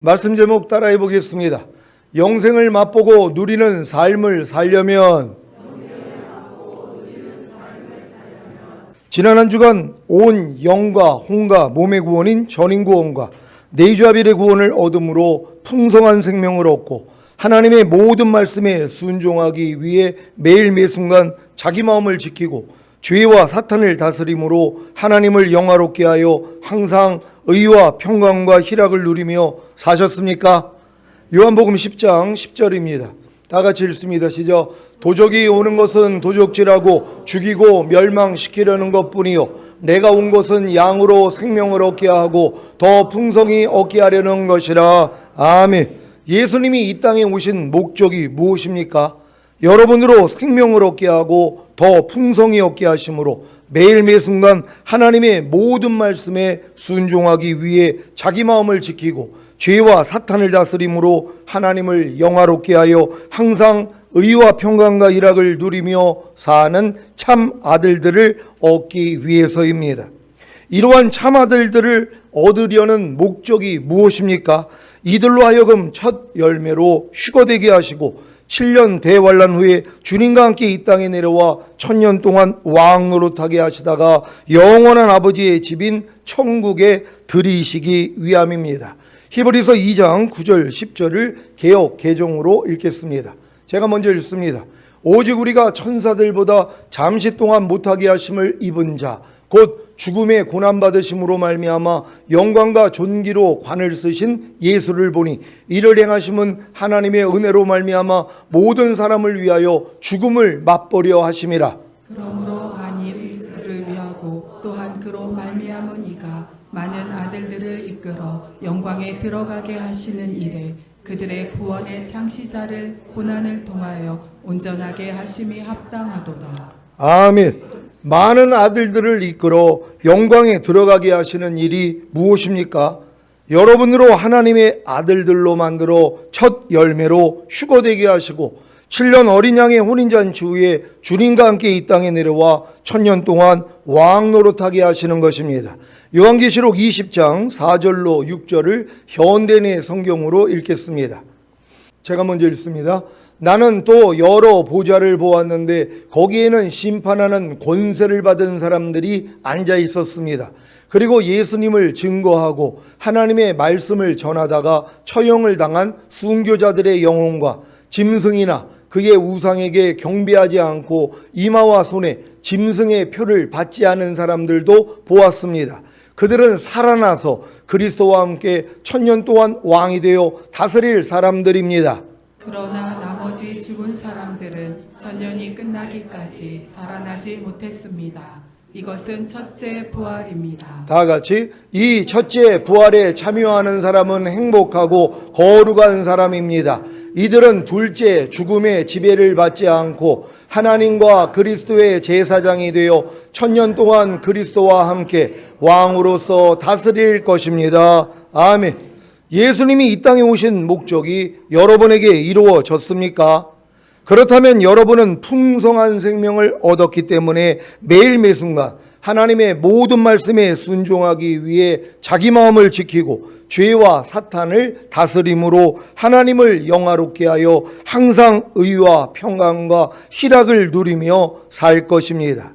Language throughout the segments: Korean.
말씀 제목 따라해 보겠습니다. 영생을 맛보고 누리는 삶을 살려면 지난 한 주간 온 영과 혼과 몸의 구원인 전인 구원과 내주아빌의 구원을 얻음으로 풍성한 생명을 얻고 하나님의 모든 말씀에 순종하기 위해 매일 매순간 자기 마음을 지키고 죄와 사탄을 다스림으로 하나님을 영화롭게 하여 항상 의와 평강과 희락을 누리며 사셨습니까? 요한복음 10장 10절입니다. 다 같이 읽습니다. 시작. 도적이 오는 것은 도적질하고 죽이고 멸망시키려는 것뿐이요 내가 온 것은 양으로 생명을 얻게 하고 더 풍성히 얻게 하려는 것이라. 아멘. 예수님이 이 땅에 오신 목적이 무엇입니까? 여러분으로 생명을 얻게 하고 더 풍성히 얻게 하심으로 매일 매순간 하나님의 모든 말씀에 순종하기 위해 자기 마음을 지키고 죄와 사탄을 다스림으로 하나님을 영화롭게 하여 항상 의와 평강과 희락을 누리며 사는 참 아들들을 얻기 위해서입니다. 이러한 참 아들들을 얻으려는 목적이 무엇입니까? 이들로 하여금 첫 열매로 휴거되게 하시고 7년 대환란 후에 주님과 함께 이 땅에 내려와 1000년 동안 왕 노릇하게 하시다가 영원한 아버지의 집인 천국에 들이시기 위함입니다. 히브리서 2장 9절 10절을 개역 개정으로 읽겠습니다. 제가 먼저 읽습니다. 오직 우리가 천사들보다 잠시 동안 못하게 하심을 입은 자 곧 죽음의 고난받으심으로 말미암아 영광과 존귀로 관을 쓰신 예수를 보니 이를 행하심은 하나님의 은혜로 말미암아 모든 사람을 위하여 죽음을 맛보려 하심이라. 그러므로 만일을 위하고 또한 그로 말미암은 이가 많은 아들들을 이끌어 영광에 들어가게 하시는 이래 그들의 구원의 창시자를 고난을 통하여 온전하게 하심이 합당하도다. 아멘. 많은 아들들을 이끌어 영광에 들어가게 하시는 일이 무엇입니까? 여러분으로 하나님의 아들들로 만들어 첫 열매로 휴거되게 하시고 7년 어린 양의 혼인잔치 후에 주님과 함께 이 땅에 내려와 1000년 동안 왕 노릇하게 하시는 것입니다. 요한계시록 20장 4절로 6절을 현대내 성경으로 읽겠습니다. 제가 먼저 읽습니다. 나는 또 여러 보좌를 보았는데 거기에는 심판하는 권세를 받은 사람들이 앉아 있었습니다. 그리고 예수님을 증거하고 하나님의 말씀을 전하다가 처형을 당한 순교자들의 영혼과 짐승이나 그의 우상에게 경배하지 않고 이마와 손에 짐승의 표를 받지 않은 사람들도 보았습니다. 그들은 살아나서 그리스도와 함께 1000년 동안 왕이 되어 다스릴 사람들입니다. 그러나 나머지 죽은 사람들은 천년이 끝나기까지 살아나지 못했습니다. 이것은 첫째 부활입니다. 다 같이 이 첫째 부활에 참여하는 사람은 행복하고 거룩한 사람입니다. 이들은 둘째 죽음의 지배를 받지 않고 하나님과 그리스도의 제사장이 되어 1000년 동안 그리스도와 함께 왕으로서 다스릴 것입니다. 아멘. 예수님이 이 땅에 오신 목적이 여러분에게 이루어졌습니까? 그렇다면 여러분은 풍성한 생명을 얻었기 때문에 매일 매순간 하나님의 모든 말씀에 순종하기 위해 자기 마음을 지키고 죄와 사탄을 다스림으로 하나님을 영화롭게 하여 항상 의와 평강과 희락을 누리며 살 것입니다.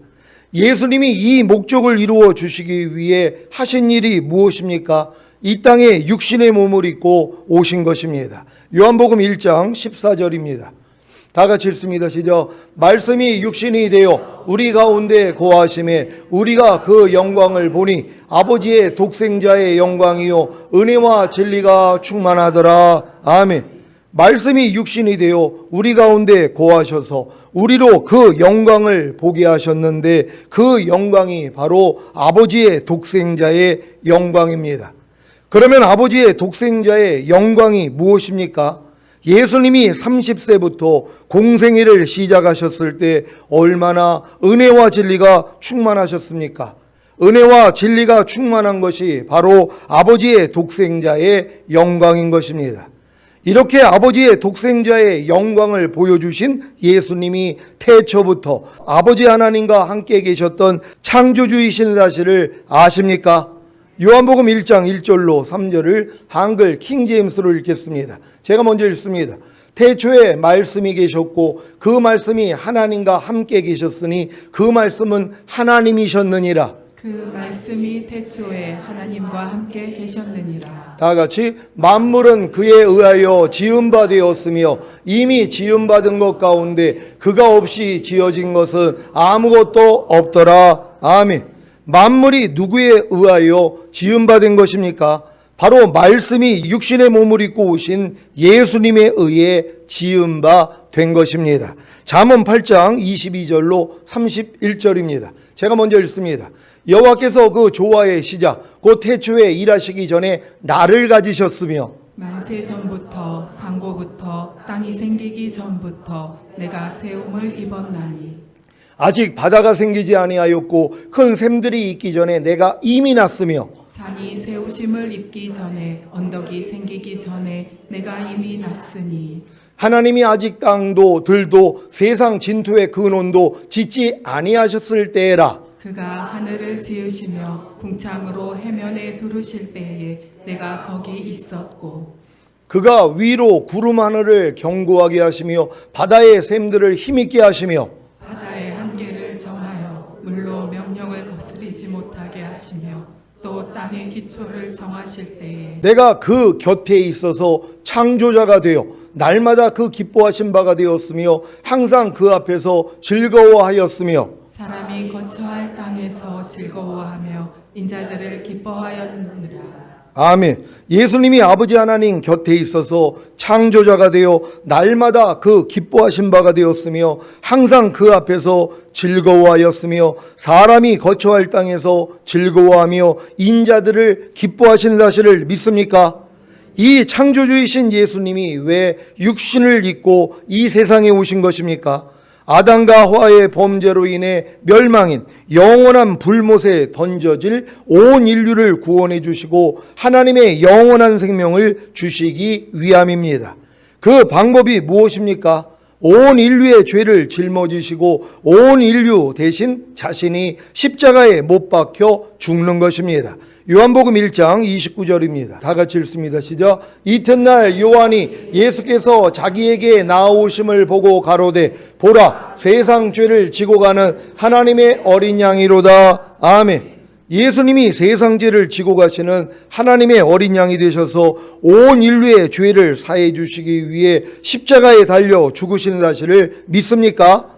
예수님이 이 목적을 이루어 주시기 위해 하신 일이 무엇입니까? 이 땅에 육신의 몸을 입고 오신 것입니다. 요한복음 1장 14절입니다. 다 같이 읽습니다. 시작. 말씀이 육신이 되어 우리 가운데 거하심에 우리가 그 영광을 보니 아버지의 독생자의 영광이요 은혜와 진리가 충만하더라. 아멘. 말씀이 육신이 되어 우리 가운데 거하셔서 우리로 그 영광을 보게 하셨는데 그 영광이 바로 아버지의 독생자의 영광입니다. 그러면 아버지의 독생자의 영광이 무엇입니까? 예수님이 30세부터 공생애를 시작하셨을 때 얼마나 은혜와 진리가 충만하셨습니까? 은혜와 진리가 충만한 것이 바로 아버지의 독생자의 영광인 것입니다. 이렇게 아버지의 독생자의 영광을 보여주신 예수님이 태초부터 아버지 하나님과 함께 계셨던 창조주이신 사실을 아십니까? 요한복음 1장 1절로 3절을 한글 킹제임스로 읽겠습니다. 제가 먼저 읽습니다. 태초에 말씀이 계셨고 그 말씀이 하나님과 함께 계셨으니 그 말씀은 하나님이셨느니라. 그 말씀이 태초에 하나님과 함께 계셨느니라. 다 같이 만물은 그에 의하여 지음바 되었으며 이미 지음받은 것 가운데 그가 없이 지어진 것은 아무것도 없더라. 아멘. 만물이 누구에 의하여 지음받은 것입니까? 바로 말씀이 육신의 몸을 입고 오신 예수님에 의해 지음바 된 것입니다. 잠언 8장 22절로 31절입니다. 제가 먼저 읽습니다. 여호와께서 그 조화의 시작 곧 태초에 일하시기 전에 나를 가지셨으며 만세 전부터 상고부터 땅이 생기기 전부터 내가 세움을 입었나니 아직 바다가 생기지 아니하였고 큰 샘들이 있기 전에 내가 이미 났으며 산이 세우심을 입기 전에 언덕이 생기기 전에 내가 이미 났으니 하나님이 아직 땅도 들도 세상 진토의 근원도 짓지 아니하셨을 때에라. 그가 하늘을 지으시며 궁창으로 해면에 두르실 때에 내가 거기 있었고 그가 위로 구름 하늘을 견고하게 하시며 바다의 샘들을 힘있게 하시며 바다의 한계를 정하여 물로 명령을 거스리지 못하게 하시며 또 땅의 기초를 정하실 때에 내가 그 곁에 있어서 창조자가 되어 날마다 그 기뻐하신 바가 되었으며 항상 그 앞에서 즐거워하였으며 사람이 거처할 땅에서 즐거워하며 인자들을 기뻐하였느니라. 아멘. 예수님이 아버지 하나님 곁에 있어서 창조자가 되어 날마다 그 기뻐하신 바가 되었으며 항상 그 앞에서 즐거워하였으며 사람이 거처할 땅에서 즐거워하며 인자들을 기뻐하시는 사실을 믿습니까? 이 창조주이신 예수님이 왜 육신을 입고 이 세상에 오신 것입니까? 아담과 하와의 범죄로 인해 멸망인 영원한 불못에 던져질 온 인류를 구원해 주시고 하나님의 영원한 생명을 주시기 위함입니다. 그 방법이 무엇입니까? 온 인류의 죄를 짊어지시고 온 인류 대신 자신이 십자가에 못 박혀 죽는 것입니다. 요한복음 1장 29절입니다. 다 같이 읽습니다. 시작. 이튿날 요한이 예수께서 자기에게 나오심을 보고 가로되 보라 세상 죄를 지고 가는 하나님의 어린 양이로다. 아멘. 예수님이 세상 죄를 지고 가시는 하나님의 어린 양이 되셔서 온 인류의 죄를 사해 주시기 위해 십자가에 달려 죽으시는 사실을 믿습니까?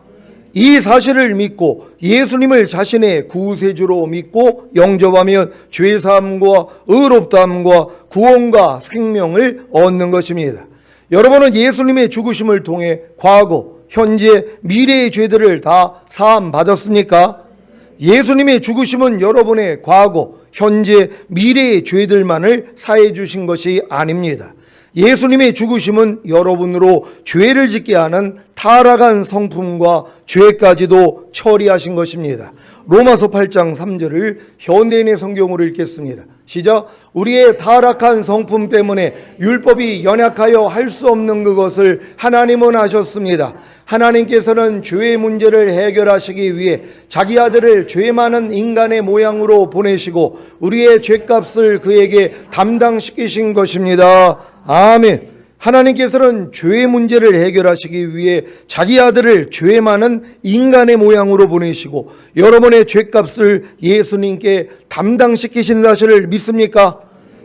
이 사실을 믿고 예수님을 자신의 구세주로 믿고 영접하면 죄사함과 의롭다함과 구원과 생명을 얻는 것입니다. 여러분은 예수님의 죽으심을 통해 과거, 현재, 미래의 죄들을 다 사함 받았습니까? 예수님의 죽으심은 여러분의 과거, 현재, 미래의 죄들만을 사해 주신 것이 아닙니다. 예수님의 죽으심은 여러분으로 죄를 짓게 하는 타락한 성품과 죄까지도 처리하신 것입니다. 로마서 8장 3절을 현대인의 성경으로 읽겠습니다. 시작. 우리의 타락한 성품 때문에 율법이 연약하여 할 수 없는 그것을 하나님은 하셨습니다. 하나님께서는 죄의 문제를 해결하시기 위해 자기 아들을 죄 많은 인간의 모양으로 보내시고 우리의 죄값을 그에게 담당시키신 것입니다. 아멘. 하나님께서는 죄의 문제를 해결하시기 위해 자기 아들을 죄 많은 인간의 모양으로 보내시고 여러분의 죄값을 예수님께 담당시키신 사실을 믿습니까?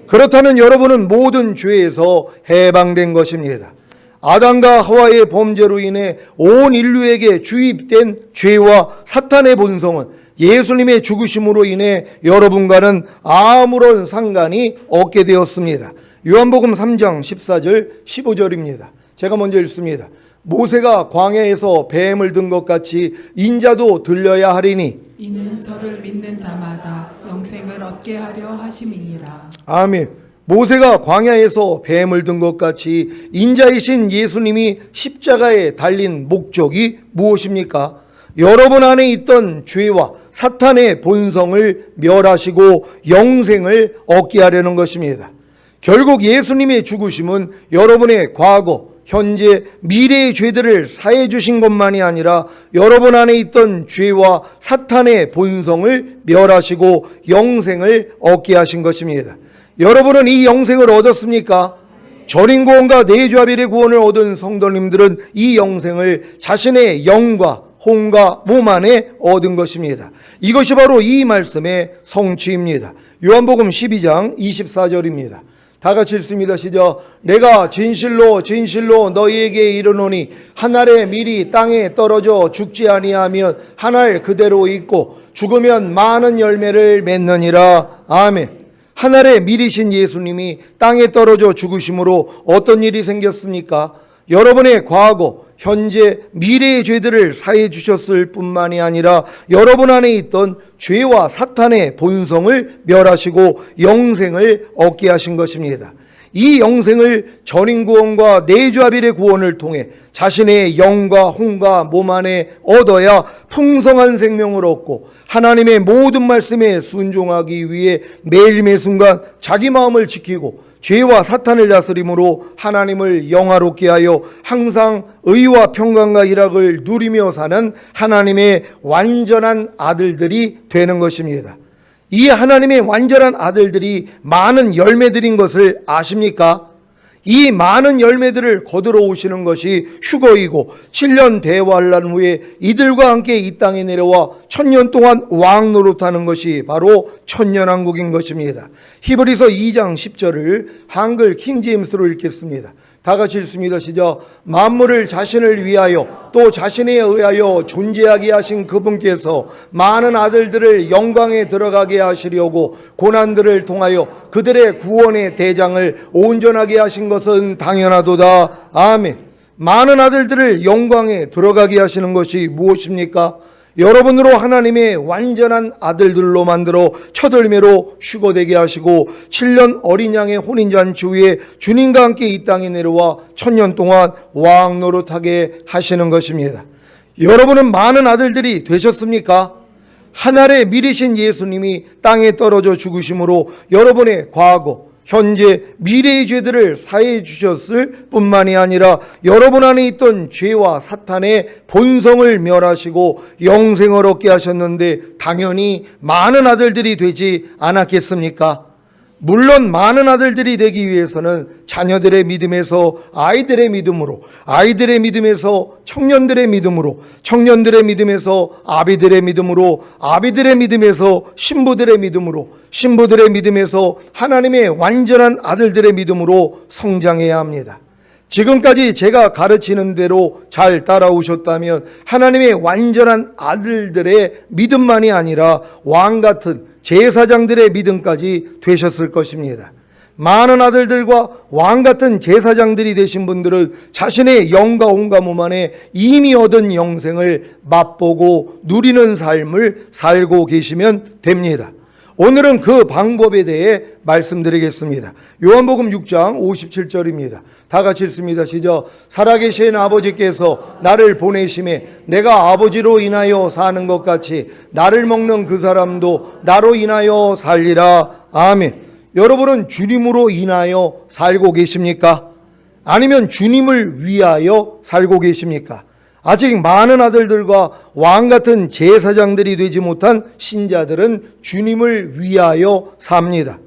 그렇다면 여러분은 모든 죄에서 해방된 것입니다. 아담과 하와의 범죄로 인해 온 인류에게 주입된 죄와 사탄의 본성은 예수님의 죽으심으로 인해 여러분과는 아무런 상관이 없게 되었습니다. 요한복음 3장 14절 15절입니다. 제가 먼저 읽습니다. 모세가 광야에서 뱀을 든 것 같이 인자도 들려야 하리니 이는 저를 믿는 자마다 영생을 얻게 하려 하심이니라. 아멘. 모세가 광야에서 뱀을 든 것 같이 인자이신 예수님이 십자가에 달린 목적이 무엇입니까? 여러분 안에 있던 죄와 사탄의 본성을 멸하시고 영생을 얻게 하려는 것입니다. 결국 예수님의 죽으심은 여러분의 과거, 현재, 미래의 죄들을 사해 주신 것만이 아니라 여러분 안에 있던 죄와 사탄의 본성을 멸하시고 영생을 얻게 하신 것입니다. 여러분은 이 영생을 얻었습니까? 전인 구원과 내주아벨의 구원을 얻은 성도님들은 이 영생을 자신의 영과 혼과 몸 안에 얻은 것입니다. 이것이 바로 이 말씀의 성취입니다. 요한복음 12장 24절입니다. 다 같이 읽습니다. 시작. 내가 진실로 진실로 너희에게 이르노니 한 알의 밀이 땅에 떨어져 죽지 아니하면 한 알 그대로 있고 죽으면 많은 열매를 맺느니라. 아멘. 하늘의 밀이신 예수님이 땅에 떨어져 죽으심으로 어떤 일이 생겼습니까? 여러분의 과거, 현재, 미래의 죄들을 사해 주셨을 뿐만이 아니라 여러분 안에 있던 죄와 사탄의 본성을 멸하시고 영생을 얻게 하신 것입니다. 이 영생을 전인 구원과 내주아벨의 구원을 통해 자신의 영과 혼과 몸 안에 얻어야 풍성한 생명을 얻고 하나님의 모든 말씀에 순종하기 위해 매일매 순간 자기 마음을 지키고 죄와 사탄을 다스림으로 하나님을 영화롭게 하여 항상 의와 평강과 희락을 누리며 사는 하나님의 완전한 아들들이 되는 것입니다. 이 하나님의 완전한 아들들이 많은 열매들인 것을 아십니까? 이 많은 열매들을 거두러 오시는 것이 휴거이고 7년 대환란 후에 이들과 함께 이 땅에 내려와 1000년 동안 왕 노릇하는 것이 바로 천년왕국인 것입니다. 히브리서 2장 10절을 한글 킹제임스로 읽겠습니다. 다 같이 읽습니다. 시작. 만물을 자신을 위하여 또 자신에 의하여 존재하게 하신 그분께서 많은 아들들을 영광에 들어가게 하시려고 고난들을 통하여 그들의 구원의 대장을 온전하게 하신 것은 당연하도다. 아멘. 많은 아들들을 영광에 들어가게 하시는 것이 무엇입니까? 여러분으로 하나님의 완전한 아들들로 만들어 첫 열매로 휴거되게 하시고 7년 어린 양의 혼인잔치 후에 주님과 함께 이 땅에 내려와 1000년 동안 왕 노릇하게 하시는 것입니다. 여러분은 많은 아들들이 되셨습니까? 하늘의 밀이신 예수님이 땅에 떨어져 죽으심으로 여러분의 과거, 현재, 미래의 죄들을 사해 주셨을 뿐만이 아니라 여러분 안에 있던 죄와 사탄의 본성을 멸하시고 영생을 얻게 하셨는데 당연히 많은 아들들이 되지 않았겠습니까? 물론 많은 아들들이 되기 위해서는 자녀들의 믿음에서 아이들의 믿음으로, 아이들의 믿음에서 청년들의 믿음으로, 청년들의 믿음에서 아비들의 믿음으로, 아비들의 믿음에서 신부들의 믿음으로, 신부들의 믿음에서 하나님의 완전한 아들들의 믿음으로 성장해야 합니다. 지금까지 제가 가르치는 대로 잘 따라오셨다면 하나님의 완전한 아들들의 믿음만이 아니라 왕같은 제사장들의 믿음까지 되셨을 것입니다. 많은 아들들과 왕같은 제사장들이 되신 분들은 자신의 영과 혼과 몸 안에 이미 얻은 영생을 맛보고 누리는 삶을 살고 계시면 됩니다. 오늘은 그 방법에 대해 말씀드리겠습니다. 요한복음 6장 57절입니다. 다 같이 읽습니다. 시작. 살아계신 아버지께서 나를 보내심에 내가 아버지로 인하여 사는 것 같이 나를 먹는 그 사람도 나로 인하여 살리라. 아멘. 여러분은 주님으로 인하여 살고 계십니까? 아니면 주님을 위하여 살고 계십니까? 아직 많은 아들들과 왕같은 제사장들이 되지 못한 신자들은 주님을 위하여 삽니다.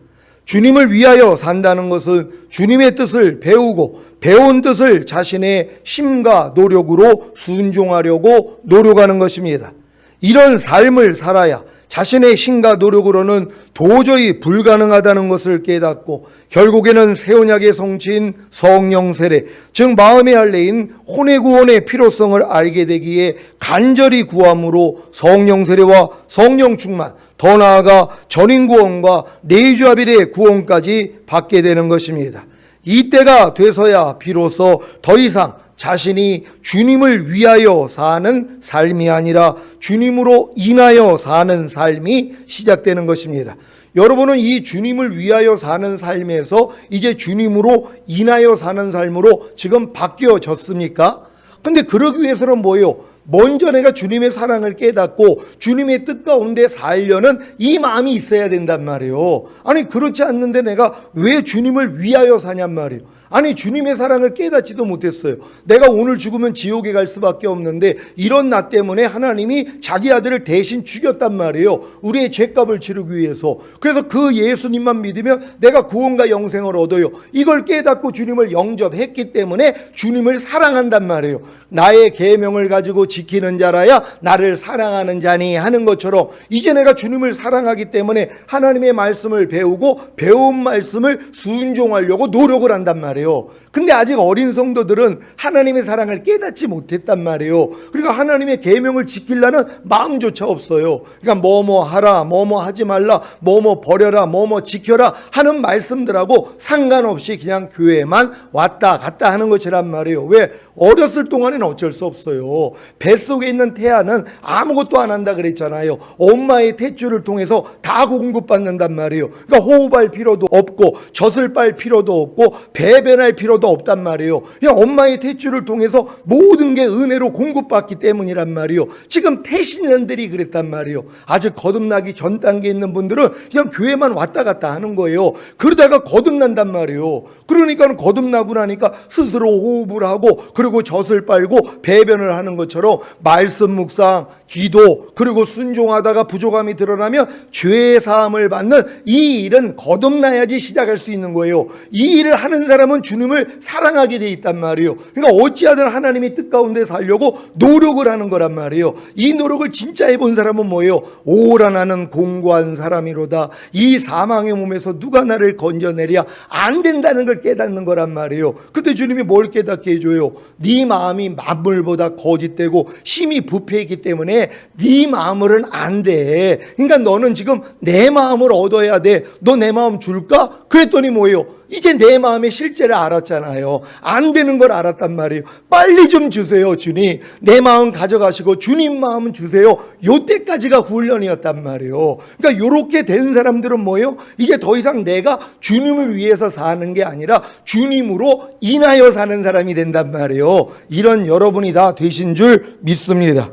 주님을 위하여 산다는 것은 주님의 뜻을 배우고 배운 뜻을 자신의 힘과 노력으로 순종하려고 노력하는 것입니다. 이런 삶을 살아야 자신의 힘과 노력으로는 도저히 불가능하다는 것을 깨닫고 결국에는 새 언약의 성취인 성령 세례, 즉 마음의 할례인 혼의 구원의 필요성을 알게 되기에 간절히 구함으로 성령 세례와 성령 충만, 더 나아가 전인 구원과 내주아벨의 구원까지 받게 되는 것입니다. 이때가 돼서야 비로소 더 이상 자신이 주님을 위하여 사는 삶이 아니라 주님으로 인하여 사는 삶이 시작되는 것입니다. 여러분은 이 주님을 위하여 사는 삶에서 이제 주님으로 인하여 사는 삶으로 지금 바뀌어졌습니까? 근데 그러기 위해서는 뭐예요? 먼저 내가 주님의 사랑을 깨닫고 주님의 뜻 가운데 살려는 이 마음이 있어야 된단 말이에요. 아니 그렇지 않는데 내가 왜 주님을 위하여 사냔 말이에요. 아니 주님의 사랑을 깨닫지도 못했어요. 내가 오늘 죽으면 지옥에 갈 수밖에 없는데 이런 나 때문에 하나님이 자기 아들을 대신 죽였단 말이에요. 우리의 죄값을 치르기 위해서. 그래서 그 예수님만 믿으면 내가 구원과 영생을 얻어요. 이걸 깨닫고 주님을 영접했기 때문에 주님을 사랑한단 말이에요. 나의 계명을 가지고 지키는 자라야 나를 사랑하는 자니 하는 것처럼 이제 내가 주님을 사랑하기 때문에 하나님의 말씀을 배우고 배운 말씀을 순종하려고 노력을 한단 말이에요. 근데 아직 어린 성도들은 하나님의 사랑을 깨닫지 못했단 말이에요. 그러니까 하나님의 계명을 지키려는 마음조차 없어요. 그러니까 뭐뭐 하라, 뭐뭐 하지 말라, 뭐뭐 버려라, 뭐뭐 지켜라 하는 말씀들하고 상관없이 그냥 교회만 왔다 갔다 하는 것이란 말이에요. 왜? 어렸을 동안에는 어쩔 수 없어요. 뱃속에 있는 태아는 아무것도 안 한다 그랬잖아요. 엄마의 탯줄을 통해서 다 공급받는단 말이에요. 그러니까 호흡할 필요도 없고 젖을 빨 필요도 없고 배변할 필요도 없단 말이에요. 그냥 엄마의 탯줄을 통해서 모든 게 은혜로 공급받기 때문이란 말이에요. 지금 태신년들이 그랬단 말이에요. 아직 거듭나기 전 단계에 있는 분들은 그냥 교회만 왔다 갔다 하는 거예요. 그러다가 거듭난단 말이에요. 그러니까 거듭나고 나니까 스스로 호흡을 하고 그리고 젖을 빨고 배변을 하는 것처럼 말씀 묵상, 기도 그리고 순종하다가 부족함이 드러나면 죄 사함을 받는 이 일은 거듭나야지 시작할 수 있는 거예요. 이 일을 하는 사람은 주님을 사랑하게 돼 있단 말이에요. 그러니까 어찌하든 하나님의 뜻 가운데 살려고 노력을 하는 거란 말이에요. 이 노력을 진짜 해본 사람은 뭐예요? 오라 나는 공고한 사람이로다. 이 사망의 몸에서 누가 나를 건져내랴. 안 된다는 걸 깨닫는 거란 말이에요. 그때 주님이 뭘 깨닫게 해줘요? 네 마음이 만물보다 거짓되고 심히 부패했기 때문에 네 마음으로는 안 돼. 그러니까 너는 지금 내 마음을 얻어야 돼. 너 내 마음 줄까? 그랬더니 뭐예요? 이제 내 마음의 실제를 알았잖아요. 안 되는 걸 알았단 말이에요. 빨리 좀 주세요, 주님. 내 마음 가져가시고 주님 마음 주세요. 요때까지가 훈련이었단 말이에요. 그러니까 요렇게 된 사람들은 뭐예요? 이제 더 이상 내가 주님을 위해서 사는 게 아니라 주님으로 인하여 사는 사람이 된단 말이에요. 이런 여러분이 다 되신 줄 믿습니다.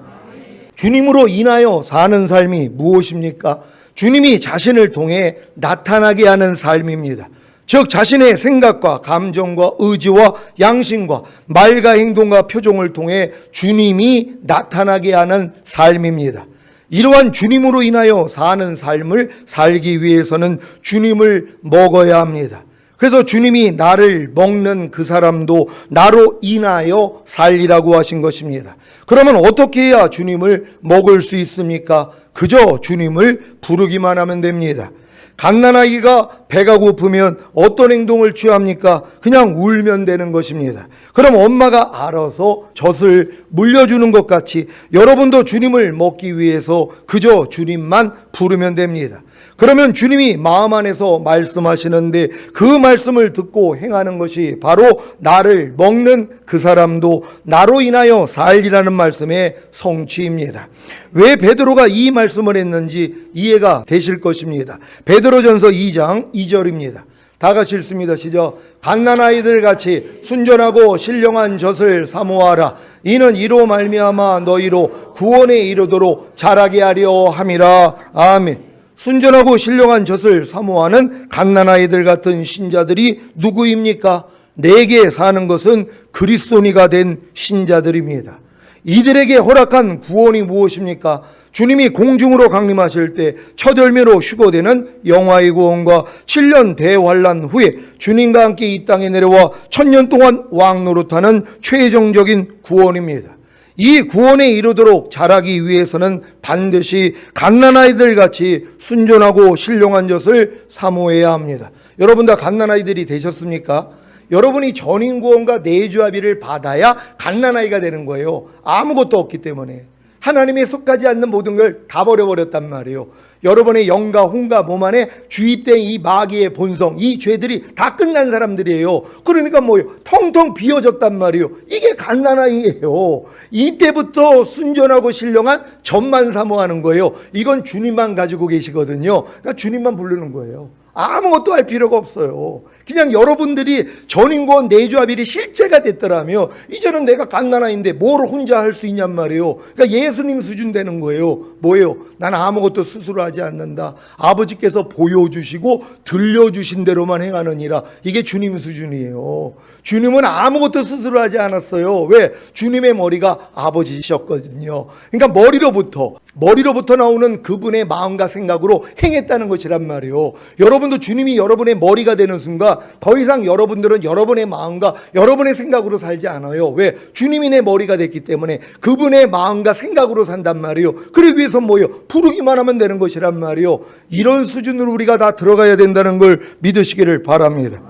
주님으로 인하여 사는 삶이 무엇입니까? 주님이 자신을 통해 나타나게 하는 삶입니다. 즉 자신의 생각과 감정과 의지와 양심과 말과 행동과 표정을 통해 주님이 나타나게 하는 삶입니다. 이러한 주님으로 인하여 사는 삶을 살기 위해서는 주님을 먹어야 합니다. 그래서 주님이 나를 먹는 그 사람도 나로 인하여 살리라고 하신 것입니다. 그러면 어떻게 해야 주님을 먹을 수 있습니까? 그저 주님을 부르기만 하면 됩니다. 갓난아기가 배가 고프면 어떤 행동을 취합니까? 그냥 울면 되는 것입니다. 그럼 엄마가 알아서 젖을 물려주는 것 같이 여러분도 주님을 먹기 위해서 그저 주님만 부르면 됩니다. 그러면 주님이 마음 안에서 말씀하시는데 그 말씀을 듣고 행하는 것이 바로 나를 먹는 그 사람도 나로 인하여 살리라는 말씀의 성취입니다. 왜 베드로가 이 말씀을 했는지 이해가 되실 것입니다. 베드로전서 2장 2절입니다. 다 같이 읽습니다. 시작. 갓난아이들 같이 순전하고 신령한 젖을 사모하라. 이는 이로 말미암아 너희로 구원에 이르도록 자라게 하려 함이라. 아멘. 순전하고 신령한 젖을 사모하는 갓난아이들 같은 신자들이 누구입니까? 내게 사는 것은 그리스도니가 된 신자들입니다. 이들에게 허락한 구원이 무엇입니까? 주님이 공중으로 강림하실 때 첫 열매로 휴거되는 영화의 구원과 7년 대환란 후에 주님과 함께 이 땅에 내려와 1000년 동안 왕노릇하는 최종적인 구원입니다. 이 구원에 이르도록 자라기 위해서는 반드시 갓난아이들 같이 순전하고 신령한 젖을 사모해야 합니다. 여러분 다 갓난아이들이 되셨습니까? 여러분이 전인구원과 내주합의를 받아야 갓난아이가 되는 거예요. 아무것도 없기 때문에. 하나님의 속하지 않는 모든 걸 다 버려버렸단 말이에요. 여러분의 영과 혼과 몸 안에 주입된 이 마귀의 본성, 이 죄들이 다 끝난 사람들이에요. 그러니까 뭐예요? 텅텅 비어졌단 말이에요. 이게 갓난아이예요. 이때부터 순전하고 신령한 젖만 사모하는 거예요. 이건 주님만 가지고 계시거든요. 그러니까 주님만 부르는 거예요. 아무것도 할 필요가 없어요. 그냥 여러분들이 전인권 내주합일이 실제가 됐더라면 이제는 내가 갓난아이인데 뭘 혼자 할 수 있냔 말이에요. 그러니까 예수님 수준 되는 거예요. 뭐예요? 난 아무것도 스스로 하지 않는다. 아버지께서 보여주시고 들려주신 대로만 행하느니라. 이게 주님 수준이에요. 주님은 아무것도 스스로 하지 않았어요. 왜? 주님의 머리가 아버지셨거든요. 그러니까 머리로부터 나오는 그분의 마음과 생각으로 행했다는 것이란 말이에요. 여러분도 주님이 여러분의 머리가 되는 순간 더 이상 여러분들은 여러분의 마음과 여러분의 생각으로 살지 않아요. 왜? 주님이 내 머리가 됐기 때문에 그분의 마음과 생각으로 산단 말이에요. 그러기 위해서 뭐예요? 부르기만 하면 되는 것이란 말이에요. 이런 수준으로 우리가 다 들어가야 된다는 걸 믿으시기를 바랍니다.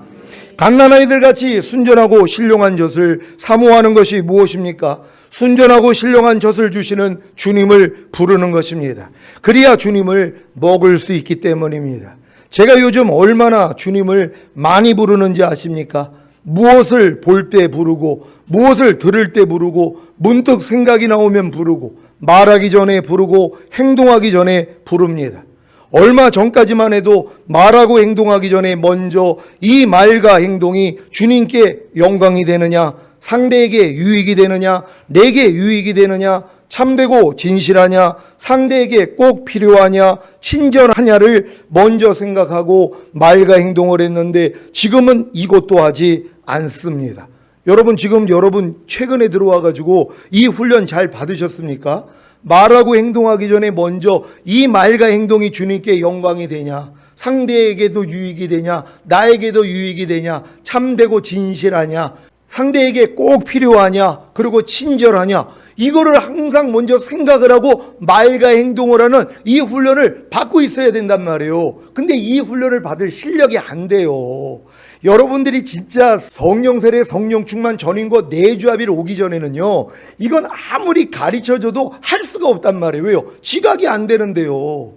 갓난아이들 같이 순전하고 신령한 젖을 사모하는 것이 무엇입니까? 순전하고 신령한 젖을 주시는 주님을 부르는 것입니다. 그래야 주님을 먹을 수 있기 때문입니다. 제가 요즘 얼마나 주님을 많이 부르는지 아십니까? 무엇을 볼 때 부르고, 무엇을 들을 때 부르고, 문득 생각이 나오면 부르고, 말하기 전에 부르고, 행동하기 전에 부릅니다. 얼마 전까지만 해도 말하고 행동하기 전에 먼저 이 말과 행동이 주님께 영광이 되느냐, 상대에게 유익이 되느냐, 내게 유익이 되느냐, 참되고 진실하냐, 상대에게 꼭 필요하냐, 친절하냐를 먼저 생각하고 말과 행동을 했는데 지금은 이것도 하지 않습니다. 여러분 최근에 들어와 가지고 이 훈련 잘 받으셨습니까? 말하고 행동하기 전에 먼저 이 말과 행동이 주님께 영광이 되냐, 상대에게도 유익이 되냐, 나에게도 유익이 되냐, 참되고 진실하냐, 상대에게 꼭 필요하냐, 그리고 친절하냐, 이거를 항상 먼저 생각을 하고 말과 행동을 하는 이 훈련을 받고 있어야 된단 말이에요. 근데 이 훈련을 받을 실력이 안 돼요. 여러분들이 진짜 성령 세례, 성령 충만, 전인권 내주합일 오기 전에는요, 이건 아무리 가르쳐줘도 할 수가 없단 말이에요. 왜요? 지각이 안 되는데요.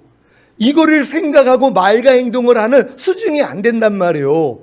이거를 생각하고 말과 행동을 하는 수준이 안 된단 말이에요.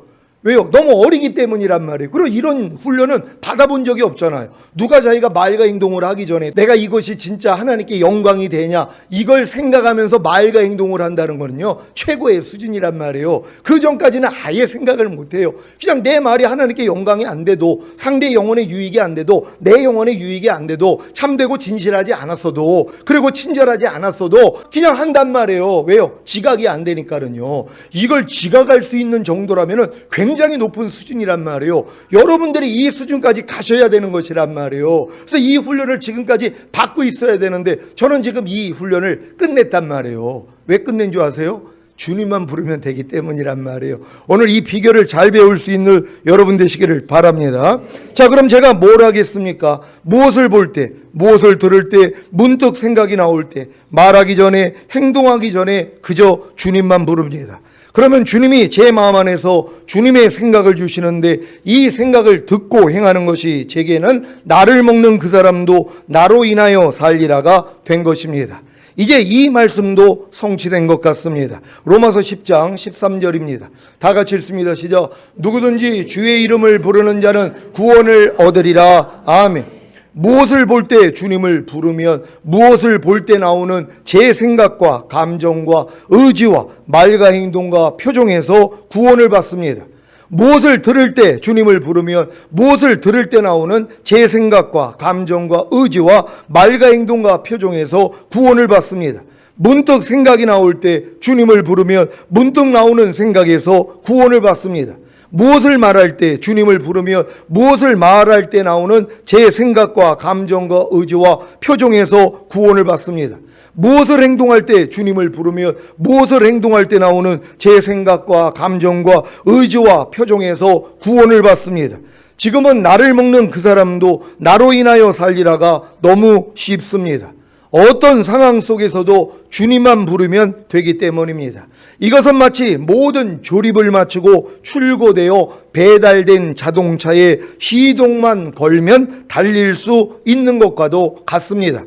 왜요? 너무 어리기 때문이란 말이에요. 그리고 이런 훈련은 받아본 적이 없잖아요. 누가 자기가 말과 행동을 하기 전에 내가 이것이 진짜 하나님께 영광이 되냐, 이걸 생각하면서 말과 행동을 한다는 거는요, 최고의 수준이란 말이에요. 그 전까지는 아예 생각을 못해요. 그냥 내 말이 하나님께 영광이 안 돼도, 상대 영혼의 유익이 안 돼도, 내 영혼의 유익이 안 돼도, 참되고 진실하지 않았어도, 그리고 친절하지 않았어도 그냥 한단 말이에요. 왜요? 지각이 안 되니까는요. 이걸 지각할 수 있는 정도라면은 굉장히 높은 수준이란 말이에요. 여러분들이 이 수준까지 가셔야 되는 것이란 말이에요. 그래서 이 훈련을 지금까지 받고 있어야 되는데 저는 지금 이 훈련을 끝냈단 말이에요. 왜 끝낸 줄 아세요? 주님만 부르면 되기 때문이란 말이에요. 오늘 이 비결을 잘 배울 수 있는 여러분 되시기를 바랍니다. 자, 그럼 제가 뭘 하겠습니까? 무엇을 볼 때, 무엇을 들을 때, 문득 생각이 나올 때, 말하기 전에, 행동하기 전에 그저 주님만 부릅니다. 그러면 주님이 제 마음 안에서 주님의 생각을 주시는데 이 생각을 듣고 행하는 것이 제게는 나를 먹는 그 사람도 나로 인하여 살리라가 된 것입니다. 이제 이 말씀도 성취된 것 같습니다. 로마서 10장 13절입니다. 다 같이 읽습니다. 시작. 누구든지 주의 이름을 부르는 자는 구원을 얻으리라. 아멘. 무엇을 볼 때 주님을 부르면 무엇을 볼 때 나오는 제 생각과 감정과 의지와 말과 행동과 표정에서 구원을 받습니다. 무엇을 들을 때 주님을 부르면 무엇을 들을 때 나오는 제 생각과 감정과 의지와 말과 행동과 표정에서 구원을 받습니다. 문득 생각이 나올 때 주님을 부르면 문득 나오는 생각에서 구원을 받습니다. 무엇을 말할 때 주님을 부르며 무엇을 말할 때 나오는 제 생각과 감정과 의지와 표정에서 구원을 받습니다. 무엇을 행동할 때 주님을 부르며 무엇을 행동할 때 나오는 제 생각과 감정과 의지와 표정에서 구원을 받습니다. 지금은 나를 먹는 그 사람도 나로 인하여 살리라가 너무 쉽습니다. 어떤 상황 속에서도 주님만 부르면 되기 때문입니다. 이것은 마치 모든 조립을 마치고 출고되어 배달된 자동차에 시동만 걸면 달릴 수 있는 것과도 같습니다.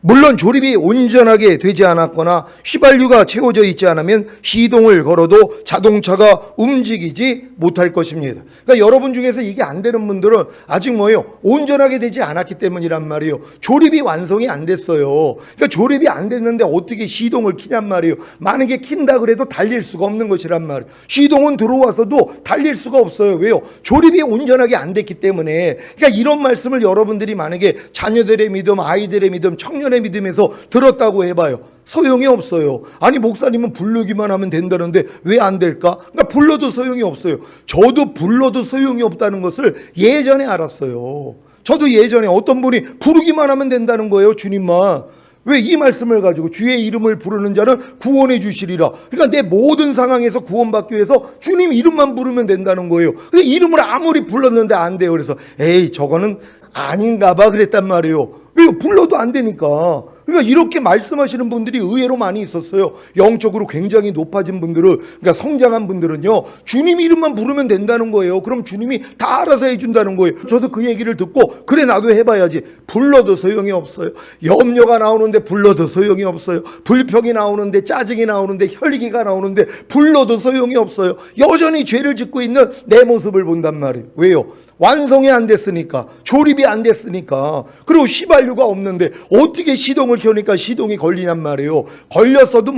물론 조립이 온전하게 되지 않았거나 휘발유가 채워져 있지 않으면 시동을 걸어도 자동차가 움직이지 못할 것입니다. 그러니까 여러분 중에서 이게 안 되는 분들은 아직 온전하게 되지 않았기 때문이란 말이에요. 조립이 완성이 안 됐어요. 그러니까 조립이 안 됐는데 어떻게 시동을 켜냔 말이에요. 만약에 킨다 그래도 달릴 수가 없는 것이란 말이에요. 시동은 들어와서도 달릴 수가 없어요. 왜요? 조립이 온전하게 안 됐기 때문에. 그러니까 이런 말씀을 여러분들이 만약에 자녀들의 믿음, 아이들의 믿음, 청년의 믿음에서 들었다고 해봐요. 소용이 없어요. 아니 목사님은 부르기만 하면 된다는데 왜 안 될까? 그러니까 불러도 소용이 없어요. 저도 불러도 소용이 없다는 것을 예전에 알았어요. 저도 예전에 어떤 분이 부르기만 하면 된다는 거예요. 주님만. 왜 이 말씀을 가지고 주의 이름을 부르는 자는 구원해 주시리라. 그러니까 내 모든 상황에서 구원받기 위해서 주님 이름만 부르면 된다는 거예요. 근데 이름을 아무리 불렀는데 안 돼요. 그래서 에이 저거는 아닌가 봐 그랬단 말이에요. 왜요? 불러도 안 되니까. 그러니까 이렇게 말씀하시는 분들이 의외로 많이 있었어요. 영적으로 굉장히 높아진 분들은, 그러니까 성장한 분들은요, 주님 이름만 부르면 된다는 거예요. 그럼 주님이 다 알아서 해준다는 거예요. 저도 그 얘기를 듣고 그래 나도 해봐야지. 불러도 소용이 없어요. 염려가 나오는데 불러도 소용이 없어요. 불평이 나오는데, 짜증이 나오는데, 혈기가 나오는데 불러도 소용이 없어요. 여전히 죄를 짓고 있는 내 모습을 본단 말이에요. 왜요? 완성이 안 됐으니까, 조립이 안 됐으니까. 그리고 휘발유가 없는데 어떻게 시동을 켜니까 시동이 걸리냔 말이에요. 걸렸어도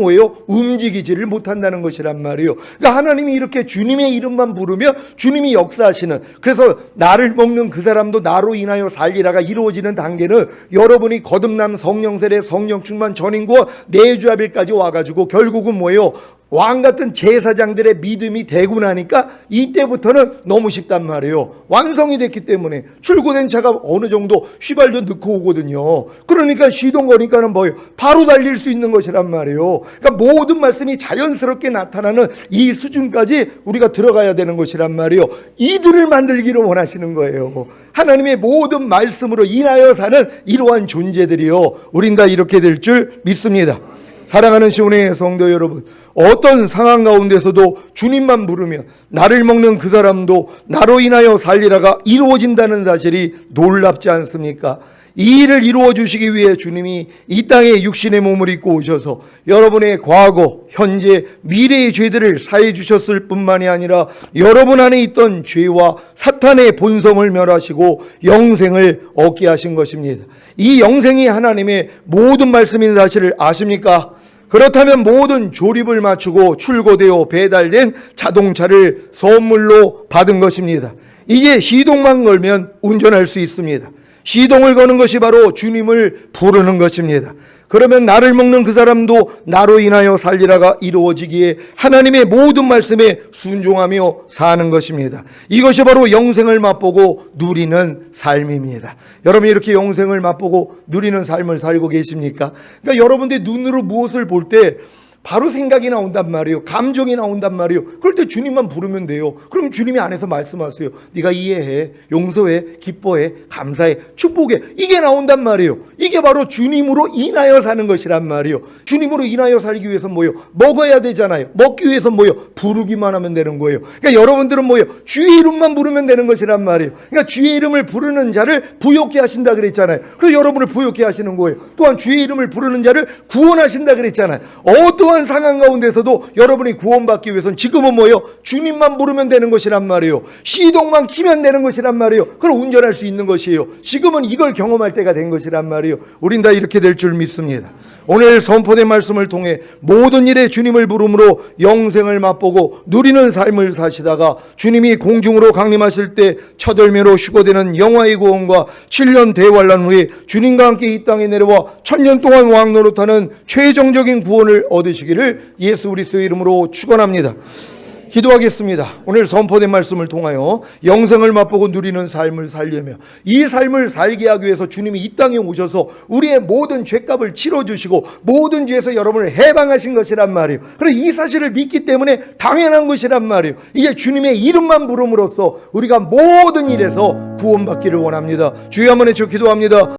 움직이지를 못한다는 것이란 말이에요. 그러니까 하나님이 이렇게 주님의 이름만 부르면 주님이 역사하시는, 그래서 나를 먹는 그 사람도 나로 인하여 살리라가 이루어지는 단계는 여러분이 거듭남, 성령 세례, 성령 충만, 전인구와 내주합일까지 와가지고 결국은 왕 같은 제사장들의 믿음이 되고 나니까 이때부터는 너무 쉽단 말이에요. 완성이 됐기 때문에. 출고된 차가 어느 정도 휘발유 넣고 오거든요. 그러니까 시동 거니까는 바로 달릴 수 있는 것이란 말이에요. 그러니까 모든 말씀이 자연스럽게 나타나는 이 수준까지 우리가 들어가야 되는 것이란 말이에요. 이들을 만들기를 원하시는 거예요. 하나님의 모든 말씀으로 인하여 사는 이러한 존재들이요, 우린 다 이렇게 될 줄 믿습니다. 사랑하는 시온의 성도 여러분, 어떤 상황 가운데서도 주님만 부르면 나를 먹는 그 사람도 나로 인하여 살리라가 이루어진다는 사실이 놀랍지 않습니까? 이 일을 이루어 주시기 위해 주님이 이 땅에 육신의 몸을 입고 오셔서 여러분의 과거, 현재, 미래의 죄들을 사해 주셨을 뿐만이 아니라 여러분 안에 있던 죄와 사탄의 본성을 멸하시고 영생을 얻게 하신 것입니다. 이 영생이 하나님의 모든 말씀인 사실을 아십니까? 그렇다면 모든 조립을 마치고 출고되어 배달된 자동차를 선물로 받은 것입니다. 이제 시동만 걸면 운전할 수 있습니다. 시동을 거는 것이 바로 주님을 부르는 것입니다. 그러면 나를 먹는 그 사람도 나로 인하여 살리라가 이루어지기에 하나님의 모든 말씀에 순종하며 사는 것입니다. 이것이 바로 영생을 맛보고 누리는 삶입니다. 여러분이 이렇게 영생을 맛보고 누리는 삶을 살고 계십니까? 그러니까 여러분들 눈으로 무엇을 볼 때 바로 생각이 나온단 말이에요. 감정이 나온단 말이에요. 그럴 때 주님만 부르면 돼요. 그럼 주님이 안에서 말씀하세요. 네가 이해해, 용서해, 기뻐해, 감사해, 축복해. 이게 나온단 말이에요. 이게 바로 주님으로 인하여 사는 것이란 말이에요. 주님으로 인하여 살기 위해서 먹어야 되잖아요. 먹기 위해서 부르기만 하면 되는 거예요. 그러니까 여러분들은 주의 이름만 부르면 되는 것이란 말이에요. 그러니까 주의 이름을 부르는 자를 부욕케 하신다 그랬잖아요. 그래서 여러분을 부욕케 하시는 거예요. 또한 주의 이름을 부르는 자를 구원하신다 그랬잖아요. 어떠한 상황 가운데서도 여러분이 구원받기 위해서는 지금은 주님만 부르면 되는 것이란 말이에요. 시동만 키면 되는 것이란 말이에요. 그럼 운전할 수 있는 것이에요. 지금은 이걸 경험할 때가 된 것이란 말이에요. 우린 다 이렇게 될 줄 믿습니다. 오늘 선포된 말씀을 통해 모든 일에 주님을 부름으로 영생을 맛보고 누리는 삶을 사시다가 주님이 공중으로 강림하실 때 첫 열매로 휴거되는 영화의 구원과 7년 대환란 후에 주님과 함께 이 땅에 내려와 1000년 동안 왕 노릇하는 최종적인 구원을 얻으시기를 예수 그리스도의 이름으로 축원합니다. 기도하겠습니다. 오늘 선포된 말씀을 통하여 영생을 맛보고 누리는 삶을 살려며 이 삶을 살게 하기 위해서 주님이 이 땅에 오셔서 우리의 모든 죄값을 치러주시고 모든 죄에서 여러분을 해방하신 것이란 말이에요. 그래서 이 사실을 믿기 때문에 당연한 것이란 말이에요. 이제 주님의 이름만 부름으로써 우리가 모든 일에서 구원받기를 원합니다. 주여 한번 외쳐 기도합니다.